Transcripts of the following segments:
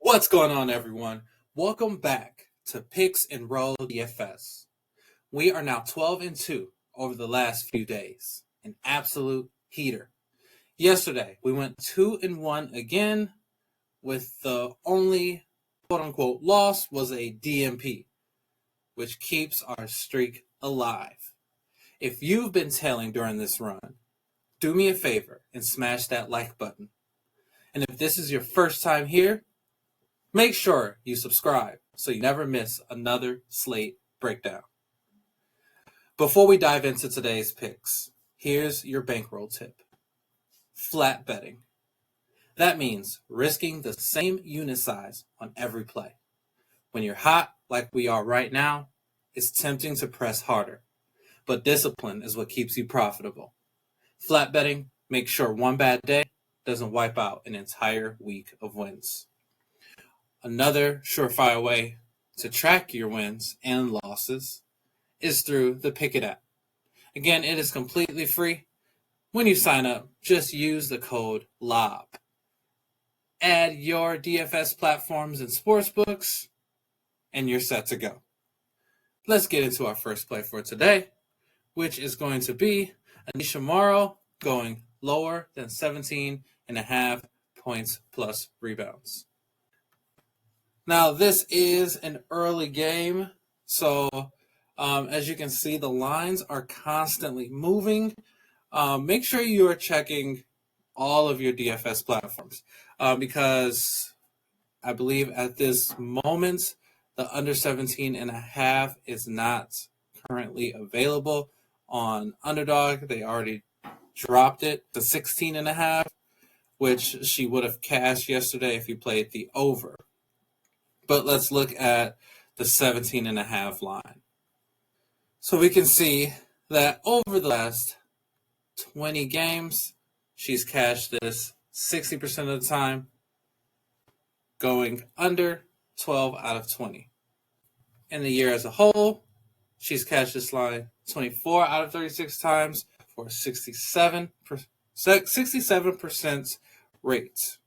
What's going on, everyone? Welcome back to Picks and Roll DFS. We are now 12-2 over the last few days. An absolute heater. Yesterday, we went 2-1 again, with the only quote-unquote loss was a DMP, which keeps our streak alive. If you've been tailing during this run, do me a favor and smash that like button. And if this is your first time here, make sure you subscribe so you never miss another slate breakdown. Before we dive into today's picks, here's your bankroll tip. Flat betting. That means risking the same unit size on every play. When you're hot, like we are right now, it's tempting to press harder. But discipline is what keeps you profitable. Flat betting makes sure one bad day doesn't wipe out an entire week of wins. Another surefire way to track your wins and losses is through the Pikkit app. Again, it is completely free. When you sign up, just use the code LOB. Add your DFS platforms and sportsbooks, and you're set to go. Let's get into our first play for today, which is going to be Aneesah Morrow going lower than 17.5 points plus rebounds. Now, this is an early game, so as you can see, the lines are constantly moving. Make sure you are checking all of your DFS platforms because I believe at this moment, the under 17.5 is not currently available on Underdog. They already dropped it to 16.5, which she would have cashed yesterday if you played the over. But let's look at the 17.5 line. So we can see that over the last 20 games, she's cashed this 60% of the time, going under 12 out of 20. In the year as a whole, she's cashed this line 24 out of 36 times for a 67% rate.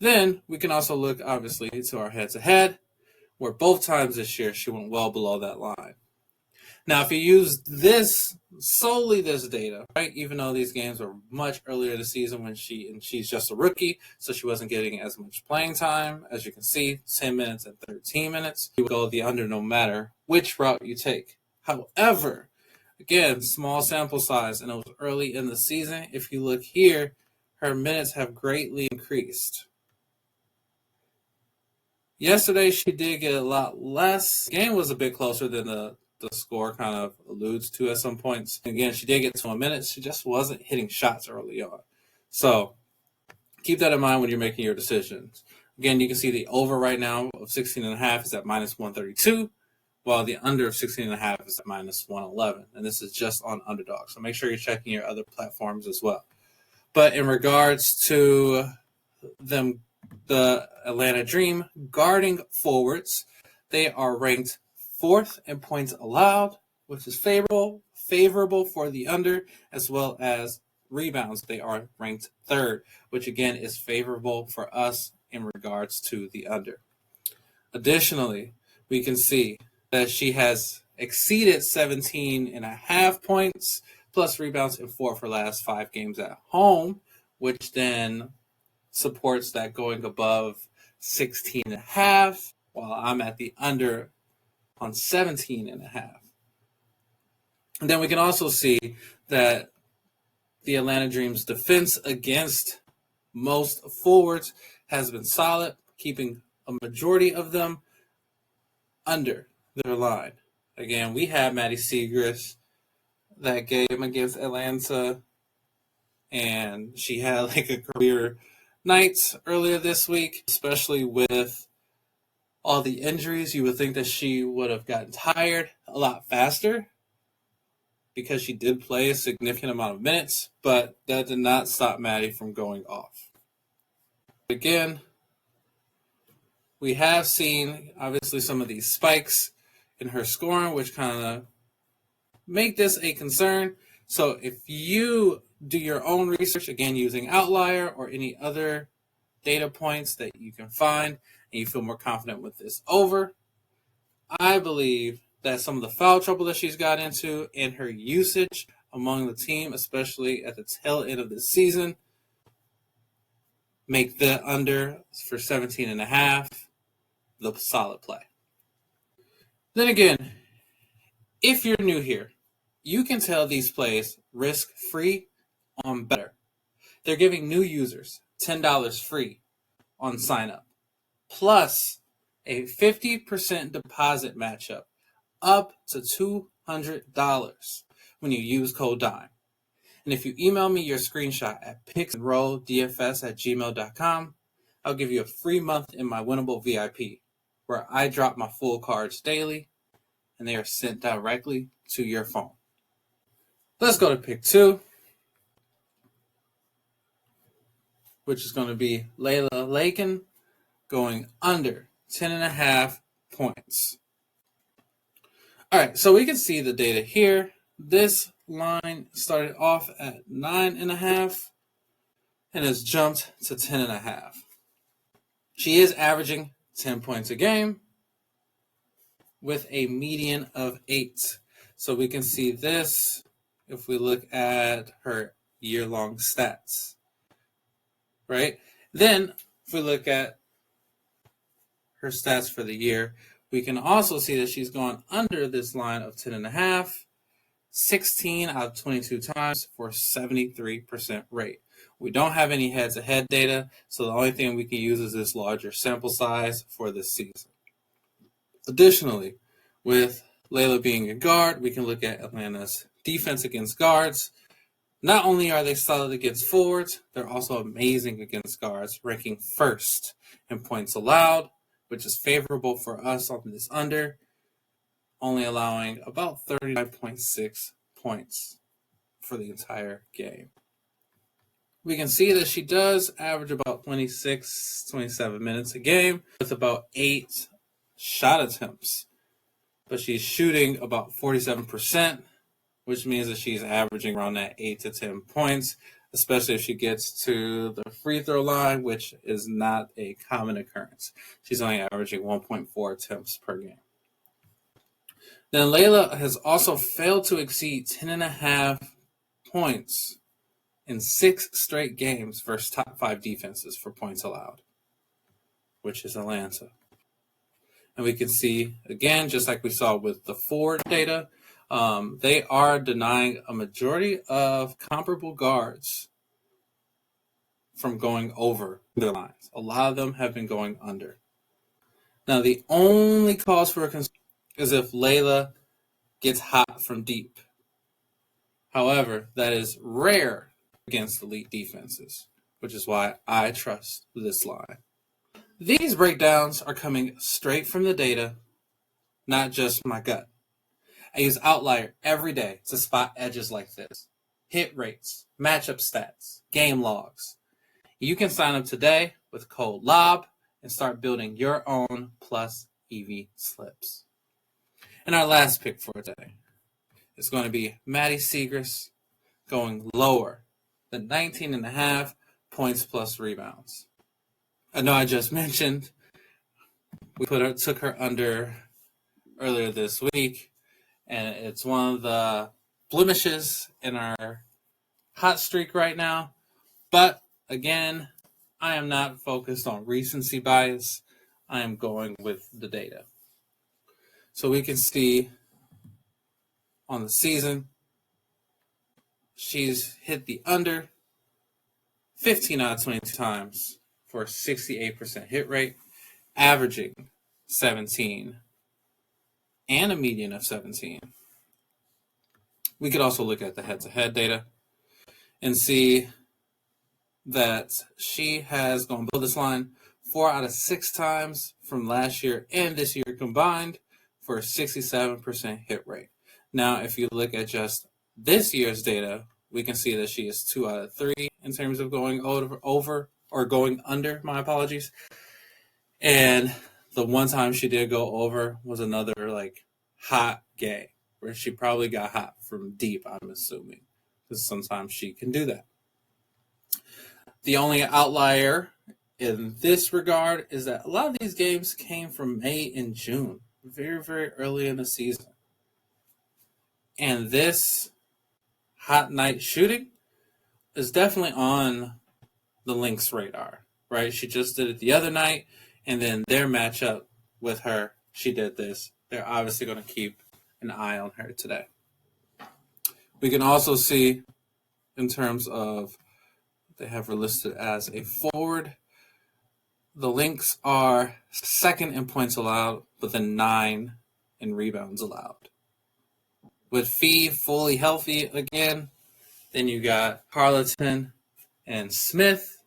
Then we can also look, obviously, to our head-to-head, where both times this year she went well below that line. Now, if you use solely this data, right, even though these games were much earlier this season when she's just a rookie, so she wasn't getting as much playing time, as you can see, 10 minutes and 13 minutes, you would go the under no matter which route you take. However, again, small sample size, and it was early in the season. If you look here, her minutes have greatly increased. Yesterday, she did get a lot less. The game was a bit closer than the score kind of alludes to at some points. Again, she did get 21 minutes. She just wasn't hitting shots early on. So keep that in mind when you're making your decisions. Again, you can see the over right now of 16.5 is at minus 132, while the under of 16.5 is at minus 111. And this is just on Underdog. So make sure you're checking your other platforms as well. But in regards to them, the Atlanta Dream guarding forwards, they are ranked 4th in points allowed, which is favorable for the under, as well as rebounds. They are ranked 3rd, which again is favorable for us in regards to the under. Additionally, we can see that she has exceeded 17.5 points plus rebounds in 4 of her last 5 games at home, which then supports that going above 16.5, while I'm at the under on 17.5. And then we can also see that the Atlanta Dream's defense against most forwards has been solid, keeping a majority of them under their line. Again, we had Maddy Siegrist that game against Atlanta, and she had like a career night earlier this week, especially with all the injuries. You would think that she would have gotten tired a lot faster because she did play a significant amount of minutes, but that did not stop Maddy from going off. Again, we have seen, obviously, some of these spikes in her scoring, which kind of make this a concern. So if you do your own research, again, using Outlier or any other data points that you can find and you feel more confident with this over, I believe that some of the foul trouble that she's got into and her usage among the team, especially at the tail end of the season, make the under for 17.5 the solid play. Then again, if you're new here, you can tell these plays risk-free on Betr. They're giving new users $10 free on sign up, plus a 50% deposit matchup up to $200 when you use code DIME. And if you email me your screenshot at picksandrolldfs@gmail.com, I'll give you a free month in my Winnable VIP, where I drop my full cards daily, and they are sent directly to your phone. Let's go to pick 2, which is going to be Leila Lacan going under 10.5 points. All right, so we can see the data here. This line started off at 9.5 and has jumped to 10.5. She is averaging 10 points a game with a median of 8. So we can see this if we look at her year-long stats, right? Then if we look at her stats for the year, we can also see that she's gone under this line of 10.5 16 out of 22 times for 73% rate. We don't have any head-to-head data, so the only thing we can use is this larger sample size for this season. Additionally, with Leila being a guard, we can look at Atlanta's defense against guards. Not only are they solid against forwards, they're also amazing against guards, ranking first in points allowed, which is favorable for us on this under, only allowing about 39.6 points for the entire game. We can see that she does average about 26, 27 minutes a game with about 8 shot attempts. But she's shooting about 47%, which means that she's averaging around that 8 to 10 points, especially if she gets to the free throw line, which is not a common occurrence. She's only averaging 1.4 attempts per game. Then Leila has also failed to exceed 10.5 points in 6 straight games versus top 5 defenses for points allowed, which is Atlanta. And we can see, again, just like we saw with the forward data, they are denying a majority of comparable guards from going over their lines. A lot of them have been going under. Now, the only cause for a concern is if Leila gets hot from deep. However, that is rare against elite defenses, which is why I trust this line. These breakdowns are coming straight from the data, not just my gut. I use Outlier every day to spot edges like this. Hit rates, matchup stats, game logs. You can sign up today with code LOB and start building your own plus EV slips. And our last pick for today is going to be Maddy Siegrist going lower than 19.5 points plus rebounds. I know I just mentioned we took her under earlier this week, and it's one of the blemishes in our hot streak right now. But again, I am not focused on recency bias. I am going with the data. So we can see on the season, she's hit the under 15 out of 22 times for a 68% hit rate, averaging 17 and a median of 17. We could also look at the head-to-head data and see that she has gone below this line 4 out of 6 times from last year and this year combined for a 67% hit rate. Now, if you look at just this year's data, we can see that she is 2 out of 3 in terms of going over or going under, my apologies. And the one time she did go over was another hot game where she probably got hot from deep, I'm assuming, because sometimes she can do that. The only outlier in this regard is that a lot of these games came from May and June, very, very early in the season. And this hot night shooting is definitely on the Lynx radar, right? She just did it the other night, and then their matchup with her, she did this. They're obviously going to keep an eye on her today. We can also see in terms of they have her listed as a forward. The Lynx are second in points allowed, with a 9 in rebounds allowed. With Fee fully healthy again, then you got Harleton and Smith.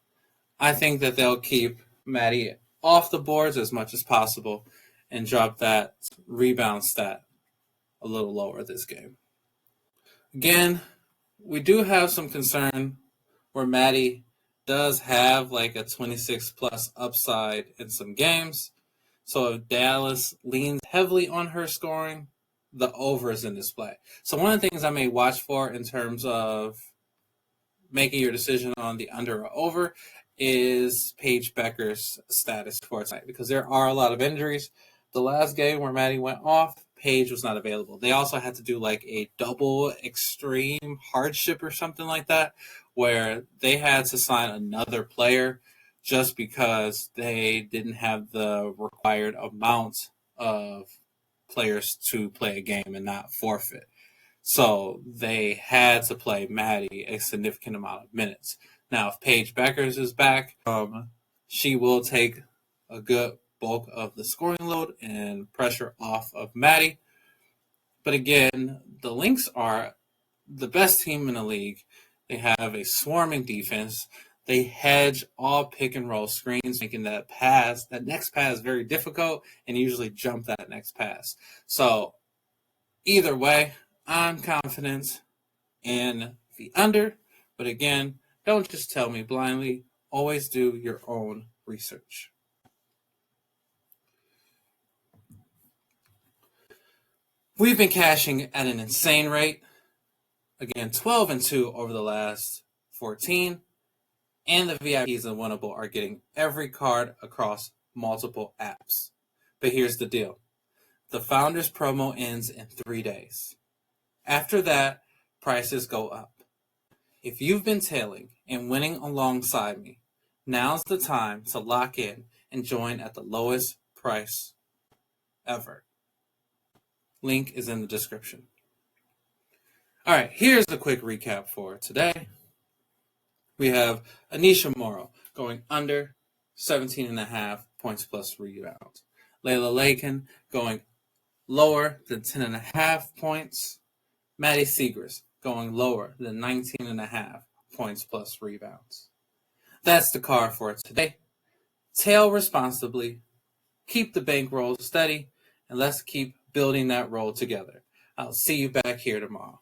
I think that they'll keep Maddy off the boards as much as possible and drop that rebound stat a little lower this game. Again, we do have some concern where Maddy does have like a 26-plus upside in some games. So if Dallas leans heavily on her scoring, the over is in display. So one of the things I may watch for in terms of making your decision on the under or over is Paige Becker's status for tonight, because there are a lot of injuries. The last game where Maddy went off, Paige was not available. They also had to do like a double extreme hardship or something like that, where they had to sign another player just because they didn't have the required amount of players to play a game and not forfeit. So they had to play Maddy a significant amount of minutes. Now, if Paige Beckers is back, she will take a good bulk of the scoring load and pressure off of Maddy. But again, the Lynx are the best team in the league. They have a swarming defense. They hedge all pick and roll screens, making that next pass very difficult, and usually jump that next pass. So either way, I'm confident in the under. But again, don't just tell me blindly. Always do your own research. We've been cashing at an insane rate. Again, 12-2 over the last 14. And the VIPs and Winnable are getting every card across multiple apps. But here's the deal. The Founders promo ends in 3 days. After that, prices go up. If you've been tailing and winning alongside me, now's the time to lock in and join at the lowest price ever. Link is in the description. All right, here's the quick recap for today. We have Aneesah Morrow going under 17.5 points plus rebounds. Leila Lacan going lower than 10.5 points. Maddy Siegrist going lower than 19.5 points plus rebounds. That's the card for today. Tail responsibly, keep the bankroll steady, and let's keep building that roll together. I'll see you back here tomorrow.